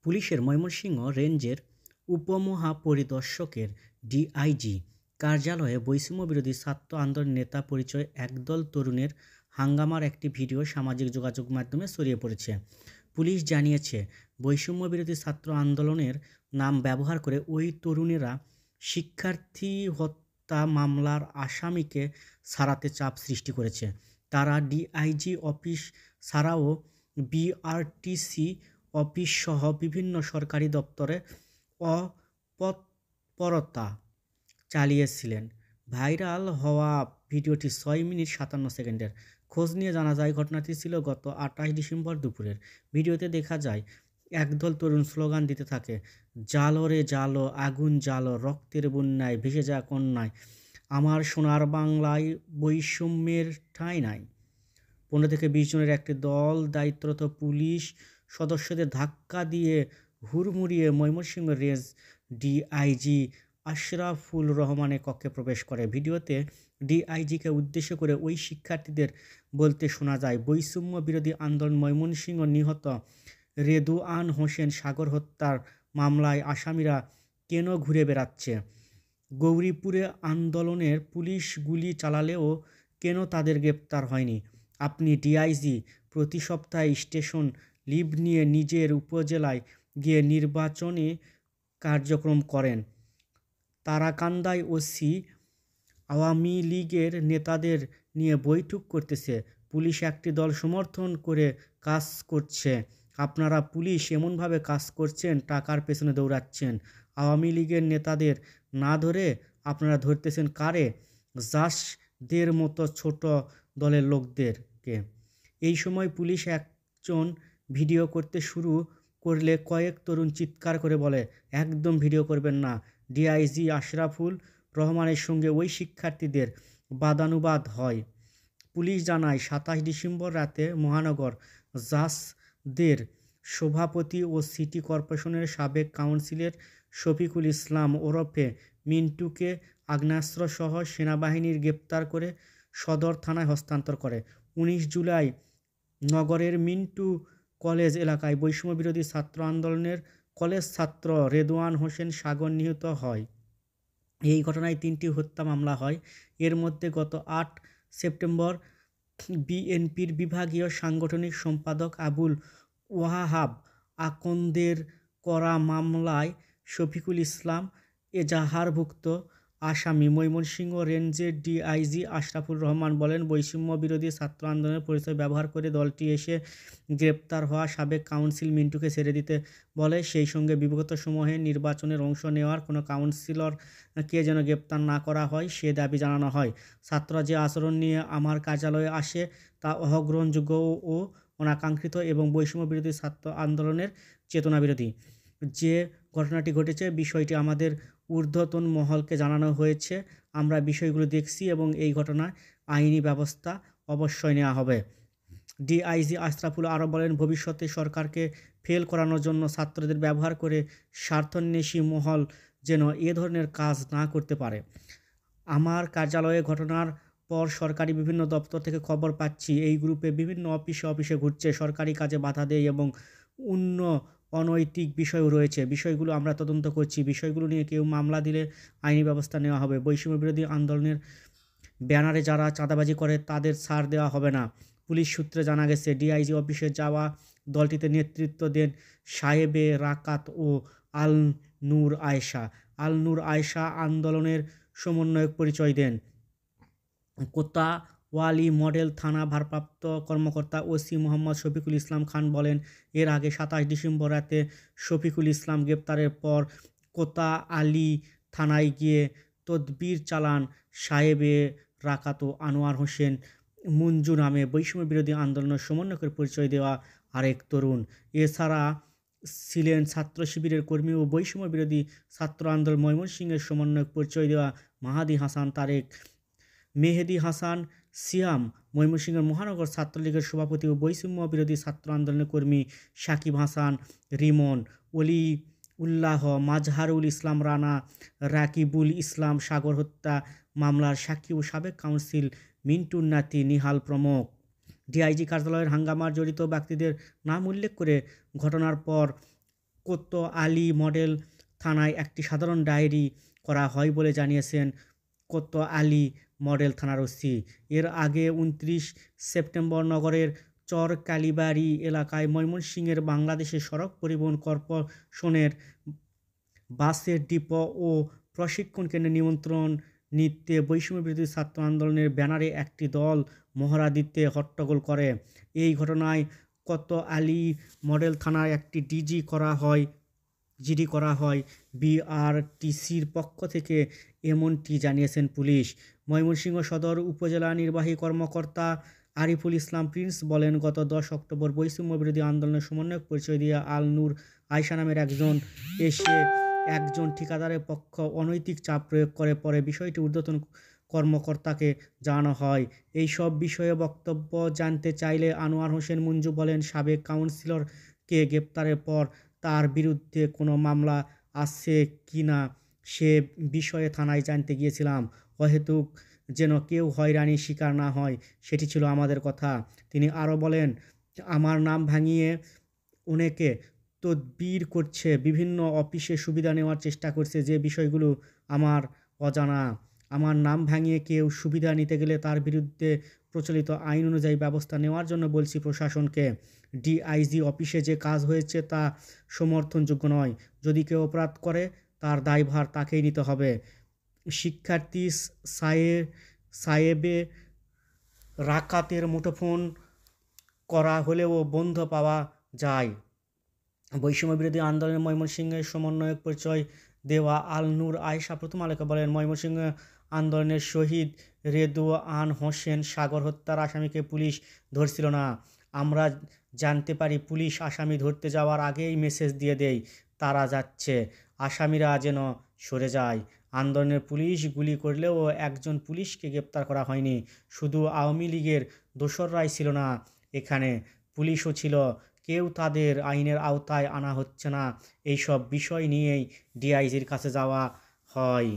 পুলিশের ময়মনসিংহ রেঞ্জের উপমহাপরিদর্শকের ডিআইজি কার্যালয়ে বৈষম্যবিরোধী ছাত্র আন্দোলন নেতা পরিচয় একদল তরুণের হাঙ্গামার একটি ভিডিও সামাজিক যোগাযোগ মাধ্যমে ছড়িয়ে পড়েছে। পুলিশ জানিয়েছে, বৈষম্যবিরোধী ছাত্র আন্দোলনের নাম ব্যবহার করে ওই তরুণেরা শিক্ষার্থী হত্যা মামলার আসামিকে ছাড়াতে চাপ সৃষ্টি করেছে। তারা ডিআইজি অফিস ছাড়াও বিআরটিসি অফিসসহ বিভিন্ন সরকারি দপ্তরে অতৎপরতা চালিয়েছিলেন। ভাইরাল হওয়া ভিডিওটি 6 মিনিট 57 সেকেন্ডের। খোঁজ নিয়ে জানা যায়, ঘটনাটি ছিল গত 28 ডিসেম্বর দুপুরের। ভিডিওতে দেখা যায়, একদল তরুণ স্লোগান দিতে থাকে, জালো রে জালো, আগুন জালো, রক্তের বন্যায় ভেসে যা কন্যায়, আমার সোনার বাংলায় বৈষম্যের ঠাঁই নাই। 15 থেকে 20 জনের একটি দল দায়িত্বরত পুলিশ সদস্যদের ধাক্কা দিয়ে হুড়মুড়িয়ে ময়মনসিংহ রেঞ্জ ডিআইজি আশরাফুল রহমানের কক্ষে প্রবেশ করে। ভিডিওতে ডিআইজিকে উদ্দেশ্য করে ওই শিক্ষার্থীদের বলতে শোনা যায়, বৈষম্য বিরোধী আন্দোলন ময়মনসিংহ নিহত রেদওয়ান হোসেন সাগর হত্যার মামলায় আসামিরা কেন ঘুরে বেড়াচ্ছে? গৌরীপুরে আন্দোলনের পুলিশ গুলি চালালেও কেন তাদের গ্রেপ্তার হয়নি? আপনি ডিআইজি প্রতি সপ্তাহে স্টেশন লিভ নিয়ে নিজের উপজেলায় গিয়ে নির্বাচনী কার্যক্রম করেন। তারাকান্দায় ওসি আওয়ামী লীগের নেতাদের নিয়ে বৈঠক করতেছে, পুলিশ একটি দল সমর্থন করে কাজ করছে। আপনারা পুলিশ এমনভাবে কাজ করছেন, টাকার পেছনে দৌড়াচ্ছেন। আওয়ামী লীগের নেতাদের না ধরে আপনারা ধরতেছেন কারে? জাসদের মতো ছোট দলের লোকদেরকে। এই সময় পুলিশ একজন ভিডিও করতে শুরু করলে কয়েক তরুণ চিৎকার করে বলে, একদম ভিডিও করবেন না। ডিআইজি আশরাফুল রহমানের সঙ্গে ওই শিক্ষার্থীদের বাদানুবাদ হয়। পুলিশ জানায়, 27 ডিসেম্বর রাতে মহানগর জাসদের সভাপতি ও সিটি কর্পোরেশনের সাবেক কাউন্সিলর শফিকুল ইসলাম ওরফে মিন্টুকে আগ্নেয়াস্ত্রসহ সেনাবাহিনীর গ্রেপ্তার করে সদর থানায় হস্তান্তর করে। 19 জুলাই নগরের মিন্টু কলেজ এলাকায় বৈষম্যবিরোধী ছাত্র আন্দোলনের কলেজ ছাত্র রেদওয়ান হোসেন সাগর নিহত হয়। এই ঘটনায় 3টি হত্যা মামলা হয়। এর মধ্যে গত 8 সেপ্টেম্বর বিএনপির বিভাগীয় সাংগঠনিক সম্পাদক আবুল ওয়াহাব আকন্দের করা মামলায় শফিকুল ইসলাম এজাহারভুক্ত আসামি। ময়মনসিংহ রেঞ্জের ডিআইজি আশরাফুল রহমান বলেন, বৈষম্য বিরোধী ছাত্র আন্দোলনের পরিচয় ব্যবহার করে দলটি এসে গ্রেপ্তার হওয়া সাবেক কাউন্সিল মিন্টুকে ছেড়ে দিতে বলে। সেই সঙ্গে বিগত সময়ে নির্বাচনের অংশ নেওয়ার কোনো কাউন্সিলরকে যেন গ্রেপ্তার না করা হয় সে দাবি জানানো হয়। ছাত্ররা যে আচরণ নিয়ে আমার কার্যালয়ে আসে তা অগ্রহণযোগ্য ও অনাকাঙ্ক্ষিত এবং বৈষম্য বিরোধী ছাত্র আন্দোলনের চেতনা বিরোধী। যে ঘটনাটি ঘটেছে বিষয়টি আমাদের ঊর্ধ্বতন মহলকে জানানো হয়েছে। আমরা বিষয়গুলো দেখছি এবং এই ঘটনায় আইনি ব্যবস্থা অবশ্যই নেওয়া হবে। ডিআইজি আশরাফুল আরও বলেন, ভবিষ্যতে সরকারকে ফেল করানোর জন্য ছাত্রদের ব্যবহার করে স্বার্থান্বেষী মহল যেন এ ধরনের কাজ না করতে পারে। আমার কার্যালয়ে ঘটনার পর সরকারি বিভিন্ন দপ্তর থেকে খবর পাচ্ছি, এই গ্রুপে বিভিন্ন অফিসে ঘুরছে, সরকারি কাজে বাধা দেয় এবং অন্য অনৈতিক বিষয়ও রয়েছে। বিষয়গুলো আমরা তদন্ত করছি। বিষয়গুলো নিয়ে কেউ মামলা দিলে আইনি ব্যবস্থা নেওয়া হবে। বৈষম্য বিরোধী আন্দোলনের ব্যানারে যারা চাঁদাবাজি করে তাদের ছাড় দেওয়া হবে না। পুলিশ সূত্রে জানা গেছে, ডিআইজি অফিসে যাওয়া দলটিতে নেতৃত্ব দেন সাহেবে রাকাত ও আল নূর আয়েশা। আল নূর আয়েশা আন্দোলনের সমন্বয়ক পরিচয় দেন। কোতোয়ালি মডেল থানা ভারপ্রাপ্ত কর্মকর্তা ওসি মোহাম্মদ শফিকুল ইসলাম খান বলেন, এর আগে 27 ডিসেম্বর রাতে শফিকুল ইসলাম গ্রেপ্তারের পর কোতোয়ালি থানায় গিয়ে তদবির চালান সাহেবে রাকাত ও আনোয়ার হোসেন মঞ্জু নামে বৈষম্য বিরোধী আন্দোলনের সমন্বয়কের পরিচয় দেওয়া আরেক তরুণ। এছাড়া ছিলেন ছাত্র শিবিরের কর্মী ও বৈষম্য বিরোধী ছাত্র আন্দোলন ময়মনসিংহের সমন্বয়ক পরিচয় দেওয়া মাহাদি হাসান তারেক, মেহেদি হাসান সিয়াম, ময়মনসিংহের মহানগর ছাত্রলীগের সভাপতি ও বৈষম্য বিরোধী ছাত্র আন্দোলনের কর্মী সাকিব হাসান রিমন, অলি উল্লাহ, মাজহারুল ইসলাম রানা, রাকিবুল ইসলাম সাগর হত্যা মামলার সাক্ষী ও সাবেক কাউন্সিল মিন্টুর নাতি নিহাল প্রমুখ। ডিআইজি কার্যালয়ের হাঙ্গামার জড়িত ব্যক্তিদের নাম উল্লেখ করে ঘটনার পর কোতোয়ালি মডেল থানায় একটি সাধারণ ডায়েরি করা হয় বলে জানিয়েছেন কোতোয়ালি মডেল থানার ওসি। এর আগে 29 সেপ্টেম্বর নগরের চরকালীবাড়ি এলাকায় ময়মনসিংহের বাংলাদেশের সড়ক পরিবহন কর্পোরেশনের বাসের ডিপো ও প্রশিক্ষণ কেন্দ্রে নিমন্ত্রণ নিতে বৈষম্যবিরোধী ছাত্র আন্দোলনের ব্যানারে একটি দল মহড়া দিতে হট্টগোল করে। এই ঘটনায় কোতোয়ালি মডেল থানায় একটি জিডি করা হয়। বিআরটিসির পক্ষ থেকে এমনটি জানিয়েছেন পুলিশ। ময়মনসিংহ সদর উপজেলা নির্বাহী কর্মকর্তা আরিফুল ইসলাম প্রিন্স বলেন, গত 10 অক্টোবর বৈষম্যবিরোধী আন্দোলনের সমন্বয়ক পরিচয় দিয়ে আল নূর আয়শা নামের একজন এসে একজন ঠিকাদারের পক্ষ অনৈতিক চাপ প্রয়োগ করে। পরে বিষয়টি ঊর্ধ্বতন কর্মকর্তাকে জানানো হয়। এই সব বিষয়ে বক্তব্য জানতে চাইলে আনোয়ার হোসেন মঞ্জু বলেন, সাবেক কাউন্সিলরকে গ্রেপ্তারের পর তার বিরুদ্ধে কোনো মামলা আছে কি না সে বিষয়ে থানায় জানতে গিয়েছিলাম, অহেতুক যেন কেউ হয়রানির শিকার না হয়, সেটি ছিল আমাদের কথা। তিনি আরও বলেন, আমার নাম ভাঙিয়ে অনেকে তদবির করছে, বিভিন্ন অফিসে সুবিধা নেওয়ার চেষ্টা করছে, যে বিষয়গুলো আমার অজানা। আমার নাম ভাঙিয়ে কেউ সুবিধা নিতে গেলে তার বিরুদ্ধে প্রচলিত আইন অনুযায়ী ব্যবস্থা নেওয়ার জন্য বলছি প্রশাসনকে। ডিআইজি অফিসে যে কাজ হয়েছে তা সমর্থনযোগ্য নয়। যদি কেউ অপরাধ করে তার দায়ভার তাকেই নিতে হবে। শিক্ষার্থী সায়েবে রাকাতের মুঠোফোন করা হলেও বন্ধ পাওয়া যায়। বৈষম্যবিরোধী আন্দোলনের ময়মনসিংহের সমন্বয়ক পরিচয় দেওয়া আল নূর আয়শা প্রথম আলোকে বলেন, ময়মনসিংহ আন্দোলনের শহীদ রেদওয়ান হোসেন সাগর হত্যার আসামিকে পুলিশ ধরছিল না। আমরা জানতে পারি পুলিশ আসামি ধরতে যাওয়ার আগেই মেসেজ দিয়ে দেয় তারা যাচ্ছে, আসামিরা যেন সরে যায়। আন্দোলনের পুলিশ গুলি করলেও একজন পুলিশকে গ্রেপ্তার করা হয়নি। শুধু আওয়ামী লীগের দোসররাই ছিল না, এখানে পুলিশও ছিল। কেউ তাদের আইনের আওতায় আনা হচ্ছে না। এইসব বিষয় নিয়েই ডিআইজির কাছে যাওয়া হয়।